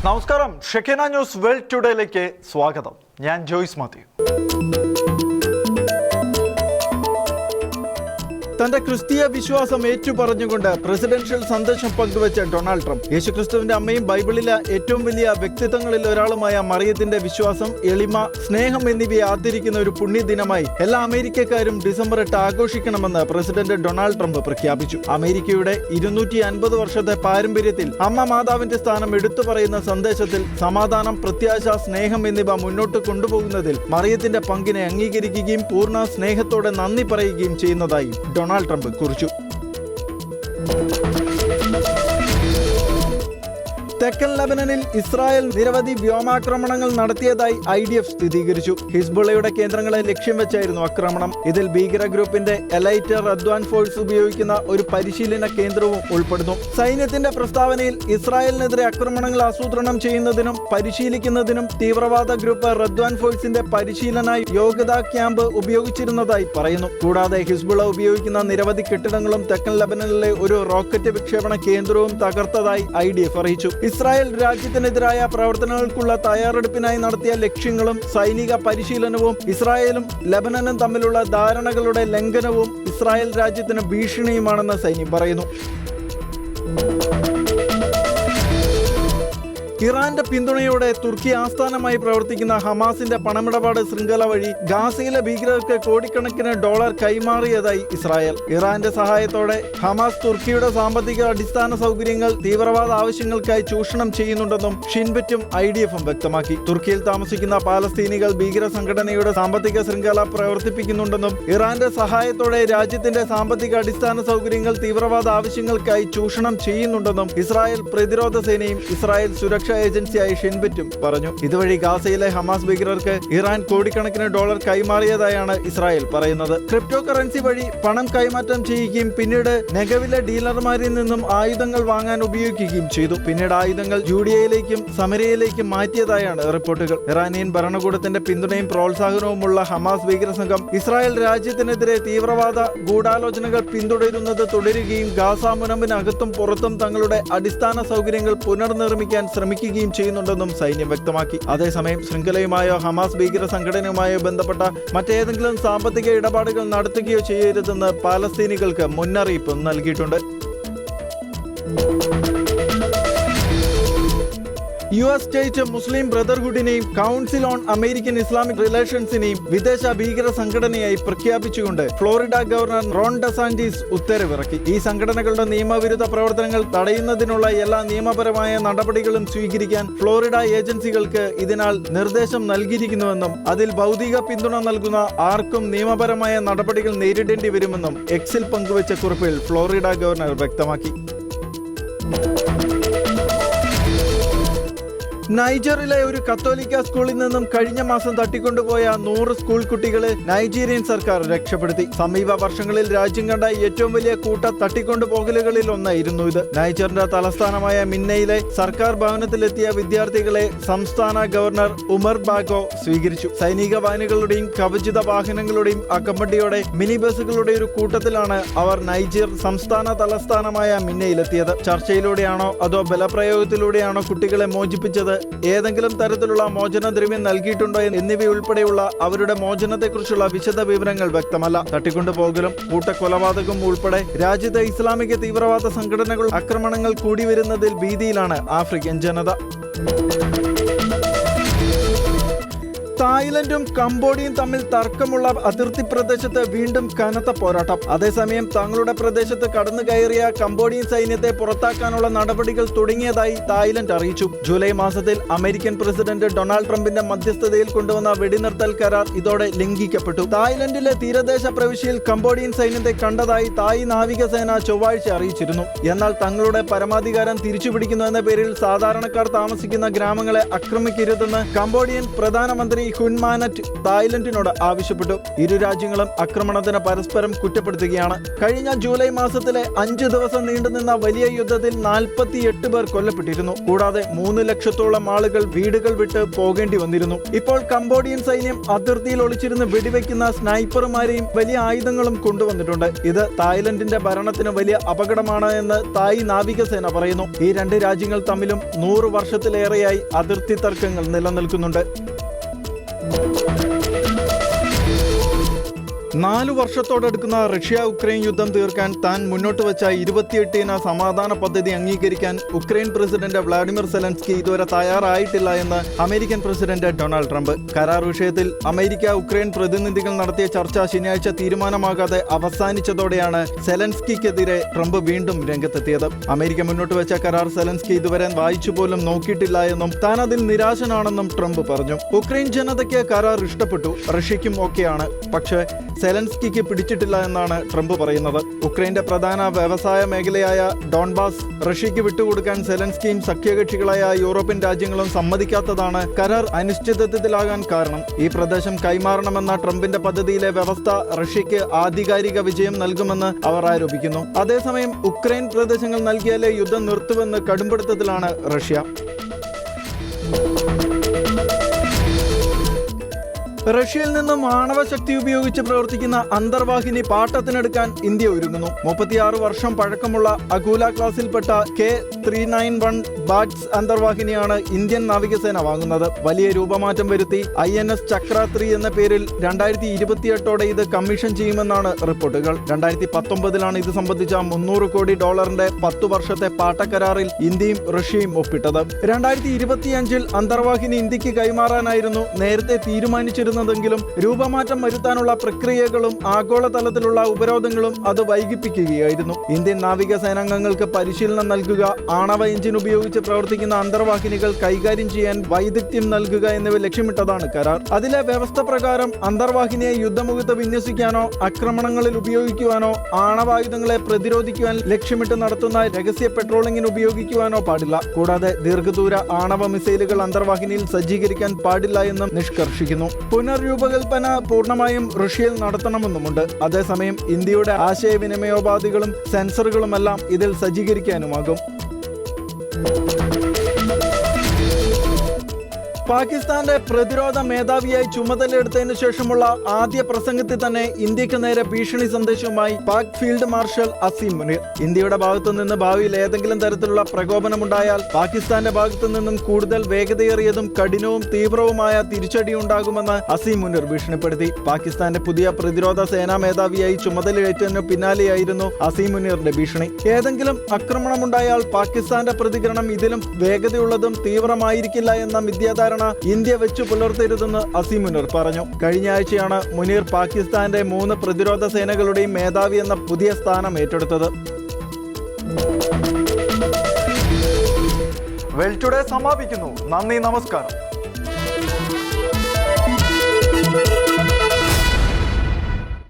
നമസ്കാരം, Shekina news world ടുഡേയിലേക്ക് സ്വാഗതം. ഞാൻ ജോയ്സ് മാത്യു. തന്റെ ക്രിസ്തീയ വിശ്വാസം ഏറ്റുപറഞ്ഞുകൊണ്ട് പ്രസിഡൻഷ്യൽ സന്ദേശം പങ്കുവെച്ച ഡൊണാൾഡ് ട്രംപ് യേശുക്രിസ്തുവിന്റെ അമ്മയും ബൈബിളിലെ ഏറ്റവും വലിയ വ്യക്തിത്വങ്ങളിൽ ഒരാളുമായ മറിയത്തിന്റെ വിശ്വാസം, എളിമ, സ്നേഹം എന്നിവയെ ആദരിക്കുന്ന ഒരു പുണ്യദിനമായി എല്ലാ അമേരിക്കക്കാരും ഡിസംബർ 8 ആഘോഷിക്കണമെന്ന് പ്രസിഡന്റ് ഡൊണാൾഡ് ട്രംപ് പ്രഖ്യാപിച്ചു. അമേരിക്കയുടെ 250 വർഷത്തെ പാരമ്പര്യത്തിൽ അമ്മ മാതാവിന്റെ സ്ഥാനം എടുത്തു പറയുന്ന സന്ദേശത്തിൽ സമാധാനം, പ്രത്യാശ, സ്നേഹം എന്നിവ മുന്നോട്ട് കൊണ്ടുപോകുന്നതിൽ മറിയത്തിന്റെ പങ്കിനെ അംഗീകരിക്കുകയും പൂർണ്ണ സ്നേഹത്തോടെ നന്ദി പറയുകയും ചെയ്യുന്നതായി ഡൊണാൾഡ് ട്രംപ് കുറിച്ചു. തെക്കൻ ലെബനനിൽ ഇസ്രായേൽ നിരവധി വ്യോമാക്രമണങ്ങൾ നടത്തിയതായി IDF സ്ഥിരീകരിച്ചു. ഹിസ്ബുള്ളയുടെ കേന്ദ്രങ്ങളെ ലക്ഷ്യം വെച്ചായിരുന്നു ആക്രമണം. ഇതിൽ ഭീകര ഗ്രൂപ്പിന്റെ എലൈറ്റ് റദ്വാൻ ഫോഴ്സ് ഉപയോഗിക്കുന്ന ഒരു പരിശീലന കേന്ദ്രവും ഉൾപ്പെടുന്നു. സൈന്യത്തിന്റെ പ്രസ്താവനയിൽ ഇസ്രായേലിനെതിരെ ആക്രമണങ്ങൾ ആസൂത്രണം ചെയ്യുന്നതിനും പരിശീലിക്കുന്നതിനും തീവ്രവാദ ഗ്രൂപ്പ് റദ്വാൻ ഫോഴ്സിന്റെ പരിശീലന യോഗ്യതാ ക്യാമ്പ് ഉപയോഗിച്ചിരുന്നതായി പറയുന്നു. കൂടാതെ ഹിസ്ബുള്ള ഉപയോഗിക്കുന്ന നിരവധി കെട്ടിടങ്ങളും തെക്കൻ ലെബനനിലെ ഒരു റോക്കറ്റ് വിക്ഷേപണ കേന്ദ്രവും തകർത്തതായി IDF അറിയിച്ചു. ഇസ്രായേൽ രാജ്യത്തിനെതിരായ പ്രവർത്തനങ്ങൾക്കുള്ള തയ്യാറെടുപ്പിനായി നടത്തിയ ലക്ഷ്യങ്ങളും സൈനിക പരിശീലനവും ഇസ്രായേലും ലെബനനും തമ്മിലുള്ള ധാരണകളുടെ ലംഘനവും ഇസ്രായേൽ രാജ്യത്തിന് ഭീഷണിയുമാണെന്ന് സൈന്യം പറയുന്നു. ഇറാന്റെ പിന്തുണയോടെ തുർക്കി ആസ്ഥാനമായി പ്രവർത്തിക്കുന്ന ഹമാസിന്റെ പണമിടപാട് ശൃംഖല വഴി ഗാസയിലെ ഭീകരർക്ക് കോടിക്കണക്കിന് ഡോളർ കൈമാറിയതായി ഇസ്രായേൽ. ഇറാന്റെ സഹായത്തോടെ ഹമാസ് തുർക്കിയുടെ സാമ്പത്തിക അടിസ്ഥാന സൗകര്യങ്ങൾ തീവ്രവാദ ആവശ്യങ്ങൾക്കായി ചൂഷണം ചെയ്യുന്നുണ്ടെന്നും ഷിൻബെറ്റും IDFും വ്യക്തമാക്കി. തുർക്കിയിൽ താമസിക്കുന്ന പാലസ്തീനികൾ ഭീകര സംഘടനയുടെ സാമ്പത്തിക ശൃംഖല പ്രവർത്തിപ്പിക്കുന്നുണ്ടെന്നും ഇറാന്റെ സഹായത്തോടെ രാജ്യത്തിന്റെ സാമ്പത്തിക അടിസ്ഥാന സൗകര്യങ്ങൾ തീവ്രവാദ ആവശ്യങ്ങൾക്കായി ചൂഷണം ചെയ്യുന്നുണ്ടെന്നും ഇസ്രായേൽ പ്രതിരോധ സേനയും ഇസ്രായേൽ സുരക്ഷാ ഏജൻസിയായി ഷിൻബെറ്റും പറഞ്ഞു. ഇതുവഴി ഗാസയിലെ ഹമാസ് ഭീകരർക്ക് ഇറാൻ കോടിക്കണക്കിന് ഡോളർ കൈമാറിയതായാണ് ഇസ്രായേൽ പറയുന്നത്. ക്രിപ്റ്റോ കറൻസി വഴി പണം കൈമാറ്റം ചെയ്യുകയും പിന്നീട് നെഗവിലെ ഡീലർമാരിൽ നിന്നും ആയുധങ്ങൾ വാങ്ങാൻ ഉപയോഗിക്കുകയും ചെയ്തു. പിന്നീട് ആയുധങ്ങൾ ജൂഡിയയിലേക്കും സമരിയയിലേക്കും മാറ്റിയതായാണ് റിപ്പോർട്ടുകൾ. ഇറാനിയൻ ഭരണകൂടത്തിന്റെ പിന്തുണയും പ്രോത്സാഹനവുമുള്ള ഹമാസ് ഭീകര സംഘം ഇസ്രായേൽ രാജ്യത്തിനെതിരെ തീവ്രവാദ ഗൂഢാലോചനകൾ പിന്തുടരുന്നത് തുടരുകയും ഗാസ മുനമ്പിനകത്തും പുറത്തും തങ്ങളുടെ അടിസ്ഥാന സൗകര്യങ്ങൾ പുനർനിർമ്മിക്കാൻ ശ്രമിക്കുകയും ചെയ്യുന്നുണ്ടെന്നും സൈന്യം വ്യക്തമാക്കി. അതേസമയം ശൃംഖലയുമായോ ഹമാസ് ഭീകര സംഘടനയുമായോ ബന്ധപ്പെട്ട മറ്റേതെങ്കിലും സാമ്പത്തിക ഇടപാടുകൾ നടത്തുകയോ ചെയ്യരുതെന്ന് പാലസ്തീനികൾക്ക് മുന്നറിയിപ്പ് നൽകിയിട്ടുണ്ട്. US സ്റ്റേറ്റ് മുസ്ലിം ബ്രദർഹുഡിനെയും കൗൺസിൽ ഓൺ അമേരിക്കൻ ഇസ്ലാമിക് റിലേഷൻസിനെയും വിദേശ ഭീകര സംഘടനയായി പ്രഖ്യാപിച്ചുകൊണ്ട് ഫ്ലോറിഡ ഗവർണർ റോൺ ഡെസാന്റിസ് ഉത്തരവിറക്കി. ഈ സംഘടനകളുടെ നിയമവിരുദ്ധ പ്രവർത്തനങ്ങൾ തടയുന്നതിനുള്ള എല്ലാ നിയമപരമായ നടപടികളും സ്വീകരിക്കാൻ ഫ്ലോറിഡ ഏജൻസികൾക്ക് ഇതിനാൽ നിർദ്ദേശം നൽകിയിരിക്കുന്നുവെന്നും അതിൽ ഭൗതിക പിന്തുണ നൽകുന്ന ആർക്കും നിയമപരമായ നടപടികൾ നേരിടേണ്ടി വരുമെന്നും എക്സിൽ പങ്കുവച്ച കുറിപ്പിൽ ഫ്ലോറിഡ ഗവർണർ വ്യക്തമാക്കി. നൈജറിലെ ഒരു കത്തോലിക്ക സ്കൂളിൽ നിന്നും കഴിഞ്ഞ മാസം തട്ടിക്കൊണ്ടുപോയ 100 സ്കൂൾ കുട്ടികളെ നൈജീരിയൻ സർക്കാർ രക്ഷപ്പെടുത്തി. സമീപ വർഷങ്ങളിൽ രാജ്യം കണ്ട ഏറ്റവും വലിയ കൂട്ട തട്ടിക്കൊണ്ടുപോകലുകളിൽ ഒന്നായിരുന്നു ഇത്. നൈജറിന്റെ തലസ്ഥാനമായ മിന്നയിലെ സർക്കാർ ഭവനത്തിലെത്തിയ വിദ്യാർത്ഥികളെ സംസ്ഥാന ഗവർണർ ഉമർ ബാഗോ സ്വീകരിച്ചു. സൈനിക വാനുകളുടെയും കവചിത വാഹനങ്ങളുടെയും അകമ്പടിയോടെ മിനി ബസുകളുടെ ഒരു കൂട്ടത്തിലാണ് അവർ നൈജർ സംസ്ഥാന തലസ്ഥാനമായ മിന്നയിലെത്തിയത്. ചർച്ചയിലൂടെയാണോ അതോ ബലപ്രയോഗത്തിലൂടെയാണോ കുട്ടികളെ മോചിപ്പിച്ചത്, ഏതെങ്കിലും തരത്തിലുള്ള മോചനദ്രവ്യം നൽകിയിട്ടുണ്ടോ എന്നിവയുൾപ്പെടെയുള്ള അവരുടെ മോചനത്തെക്കുറിച്ചുള്ള വിശദ വിവരങ്ങൾ വ്യക്തമല്ല. തട്ടിക്കൊണ്ടുപോകലും കൂട്ടക്കൊലപാതകവും ഉൾപ്പെടെ രാജ്യത്തെ ഇസ്ലാമിക തീവ്രവാദ സംഘടനകൾ ആക്രമണങ്ങൾ കൂടി വരുന്നതിൽ ഭീതിയിലാണ് ആഫ്രിക്കൻ ജനത. തായ്ലൻഡും കംബോഡിയയും തമ്മിൽ തർക്കമുള്ള അതിർത്തി പ്രദേശത്ത് വീണ്ടും കനത്ത പോരാട്ടം. അതേസമയം തങ്ങളുടെ പ്രദേശത്ത് കടന്നു കയറിയ കംബോഡിയൻ സൈന്യത്തെ പുറത്താക്കാനുള്ള നടപടികൾ തുടങ്ങിയതായി തായ്ലൻഡ് അറിയിച്ചു. ജൂലൈ മാസത്തിൽ അമേരിക്കൻ പ്രസിഡന്റ് ഡൊണാൾഡ് ട്രംപിന്റെ മധ്യസ്ഥതയിൽ കൊണ്ടുവന്ന വെടിനിർത്തൽ കരാർ ഇതോടെ ലംഘിക്കപ്പെട്ടു. തായ്ലൻഡിലെ തീരദേശ പ്രവിശ്യയിൽ കംബോഡിയൻ സൈന്യത്തെ കണ്ടതായി തായ് നാവികസേന ചൊവ്വാഴ്ച അറിയിച്ചിരുന്നു. എന്നാൽ തങ്ങളുടെ പരമാധികാരം തിരിച്ചുപിടിക്കുന്നുവെന്ന പേരിൽ സാധാരണക്കാർ താമസിക്കുന്ന ഗ്രാമങ്ങളെ ആക്രമിക്കരുതെന്ന് കംബോഡിയൻ പ്രധാനമന്ത്രി ഹുൻ മാനറ്റ് തായ്ലൻഡിനോട് ആവശ്യപ്പെട്ടു. ഇരു രാജ്യങ്ങളും ആക്രമണത്തിന് പരസ്പരം കുറ്റപ്പെടുത്തുകയാണ്. കഴിഞ്ഞ ജൂലൈ മാസത്തിലെ 5 ദിവസം നീണ്ടുനിന്ന വലിയ യുദ്ധത്തിൽ 48 പേർ കൊല്ലപ്പെട്ടിരുന്നു. കൂടാതെ 3 ലക്ഷത്തോളം ആളുകൾ വീടുകൾ വിട്ട് പോകേണ്ടി വന്നിരുന്നു. ഇപ്പോൾ കംബോഡിയൻ സൈന്യം അതിർത്തിയിൽ ഒളിച്ചിരുന്ന് വെടിവെക്കുന്ന സ്നൈപ്പർമാരെയും വലിയ ആയുധങ്ങളും കൊണ്ടുവന്നിട്ടുണ്ട്. ഇത് തായ്ലൻഡിന്റെ ഭരണത്തിന് വലിയ അപകടമാണ് എന്ന് തായ് നാവികസേന പറയുന്നു. ഈ രണ്ട് രാജ്യങ്ങൾ തമ്മിലും 100 വർഷത്തിലേറെയായി അതിർത്തി തർക്കങ്ങൾ നിലനിൽക്കുന്നുണ്ട്. 4 വർഷത്തോടടുക്കുന്ന റഷ്യ-ഉക്രൈൻ യുദ്ധം തീർക്കാൻ താൻ മുന്നോട്ട് വെച്ച 28 ഇന സമാധാന പദ്ധതി അംഗീകരിക്കാൻ ഉക്രൈൻ പ്രസിഡന്റ് വ്ളാഡിമിർ സെലൻസ്കി ഇതുവരെ തയ്യാറായിട്ടില്ല എന്ന് അമേരിക്കൻ പ്രസിഡന്റ് ഡൊണാൾഡ് ട്രംപ്. കരാർ വിഷയത്തിൽ അമേരിക്ക ഉക്രൈൻ പ്രതിനിധികൾ നടത്തിയ ചർച്ച ശനിയാഴ്ച തീരുമാനമാകാതെ അവസാനിച്ചതോടെയാണ് സെലൻസ്കിക്കെതിരെ ട്രംപ് വീണ്ടും രംഗത്തെത്തിയത്. അമേരിക്ക മുന്നോട്ട് വെച്ച കരാർ സെലൻസ്കി ഇതുവരെ വായിച്ചു പോലും നോക്കിയിട്ടില്ല എന്നും താൻ അതിൽ നിരാശനാണെന്നും ട്രംപ് പറഞ്ഞു. ഉക്രൈൻ ജനതയ്ക്ക് കരാർ ഇഷ്ടപ്പെട്ടു, റഷ്യയ്ക്കും ഓക്കെയാണ്, പക്ഷേ സെലൻസ്കിക്ക് പിടിച്ചിട്ടില്ല എന്നാണ് ട്രംപ് പറയുന്നത്. ഉക്രൈന്റെ പ്രധാന വ്യവസായ മേഖലയായ ഡോൺബാസ് റഷ്യയ്ക്ക് വിട്ടുകൊടുക്കാൻ സെലൻസ്കിയും സഖ്യകക്ഷികളായ യൂറോപ്യൻ രാജ്യങ്ങളും സമ്മതിക്കാത്തതാണ് കരാർ അനിശ്ചിതത്വത്തിലാകാൻ കാരണം. ഈ പ്രദേശം കൈമാറണമെന്ന ട്രംപിന്റെ പദ്ധതിയിലെ വ്യവസ്ഥ റഷ്യയ്ക്ക് ആധികാരിക വിജയം നൽകുമെന്ന് അവർ ആരോപിക്കുന്നു. അതേസമയം ഉക്രൈൻ പ്രദേശങ്ങൾ നൽകിയാലേ യുദ്ധം നിർത്തുമെന്ന് കടുംപിടുത്തത്തിലാണ് റഷ്യ. റഷ്യയിൽ നിന്നും ആണവശക്തി ഉപയോഗിച്ച് പ്രവർത്തിക്കുന്ന അന്തർവാഹിനി പാട്ടത്തിനെടുക്കാൻ ഇന്ത്യ ഒരുങ്ങുന്നു. 36 വർഷം പഴക്കമുള്ള അകൂല ക്ലാസിൽപ്പെട്ട K391 ബാറ്റ്സ് അന്തർവാഹിനിയാണ് ഇന്ത്യൻ നാവികസേന വാങ്ങുന്നത്. വലിയ രൂപമാറ്റം വരുത്തി INS ചക്ര 3 എന്ന പേരിൽ 2028ഓടെ ഇത് കമ്മീഷൻ ചെയ്യുമെന്നാണ് റിപ്പോർട്ടുകൾ. 2019 ഇത് സംബന്ധിച്ച $300 കോടി 10 വർഷത്തെ പാട്ടക്കരാറിൽ ഇന്ത്യയും റഷ്യയും ഒപ്പിട്ടത്. 2025 അന്തർവാഹിനി ഇന്ത്യക്ക് കൈമാറാനായിരുന്നു നേരത്തെ തീരുമാനിച്ചിരുന്നത്. രൂപമാറ്റം വരുത്താനുള്ള പ്രക്രിയകളും ആഗോളതലത്തിലുള്ള ഉപരോധങ്ങളും അത് വൈകിപ്പിക്കുകയായിരുന്നു. ഇന്ത്യൻ നാവികസേനാംഗങ്ങൾക്ക് പരിശീലനം നൽകുക, ആണവ എഞ്ചിൻ ഉപയോഗിച്ച് പ്രവർത്തിക്കുന്ന അന്തർവാഹിനികൾ കൈകാര്യം ചെയ്യാൻ വൈദഗ്ധ്യം നൽകുക എന്നിവ ലക്ഷ്യമിട്ടതാണ് കരാർ. അതിലെ വ്യവസ്ഥ പ്രകാരം അന്തർവാഹിനിയെ യുദ്ധമുഖത്ത് വിന്യസിക്കാനോ ആക്രമണങ്ങളിൽ ഉപയോഗിക്കുവാനോ ആണവായുധങ്ങളെ പ്രതിരോധിക്കുവാൻ ലക്ഷ്യമിട്ട് നടത്തുന്ന രഹസ്യ പെട്രോളിംഗിന് ഉപയോഗിക്കുവാനോ പാടില്ല. കൂടാതെ ദീർഘദൂര ആണവ മിസൈലുകൾ അന്തർവാഹിനിയിൽ സജ്ജീകരിക്കാൻ പാടില്ല എന്നും നിഷ്കർഷിക്കുന്നു. പുനർരൂപകൽപ്പന പൂർണ്ണമായും റഷ്യയിൽ നടത്തണമെന്നുമുണ്ട്. അതേസമയം ഇന്ത്യയുടെ ആശയവിനിമയോപാധികളും സെൻസറുകളുമെല്ലാം ഇതിൽ സജ്ജീകരിക്കാനുമാകും. പാകിസ്ഥാന്റെ പ്രതിരോധ മേധാവിയായി ചുമതലയെടുത്തതിനു ശേഷമുള്ള ആദ്യ പ്രസംഗത്തിൽ തന്നെ ഇന്ത്യക്ക് നേരെ ഭീഷണി സന്ദേശവുമായി പാക് ഫീൽഡ് മാർഷൽ അസീം മുനീർ. ഇന്ത്യയുടെ ഭാഗത്തു നിന്ന് ഭാവിയിൽ ഏതെങ്കിലും തരത്തിലുള്ള പ്രകോപനമുണ്ടായാൽ പാകിസ്ഥാന്റെ ഭാഗത്തു നിന്നും കൂടുതൽ വേഗതയേറിയതും കഠിനവും തീവ്രവുമായ തിരിച്ചടി ഉണ്ടാകുമെന്ന് അസീം മുനീർ ഭീഷണിപ്പെടുത്തി. പാകിസ്ഥാന്റെ പുതിയ പ്രതിരോധ സേനാ മേധാവിയായി ചുമതലയേറ്റതിനു പിന്നാലെയായിരുന്നു അസീം മുനീറിന്റെ ഭീഷണി. ഏതെങ്കിലും ആക്രമണമുണ്ടായാൽ പാകിസ്ഥാന്റെ പ്രതികരണം ഇതിലും വേഗതയുള്ളതും തീവ്രമായിരിക്കില്ല എന്ന മിഥ്യാധാരണ ഇന്ത്യ വെച്ചു പുലർത്തരുതെന്ന് അസീം മുനീർ പറഞ്ഞു. കഴിഞ്ഞ ആഴ്ചയാണ് മുനീർ പാകിസ്ഥാന്റെ 3 പ്രതിരോധ സേനകളുടെയും മേധാവി എന്ന പുതിയ സ്ഥാനം ഏറ്റെടുത്തത്. വെൽ ടുഡേ സമാപിക്കുന്നു. നന്ദി, നമസ്കാരം.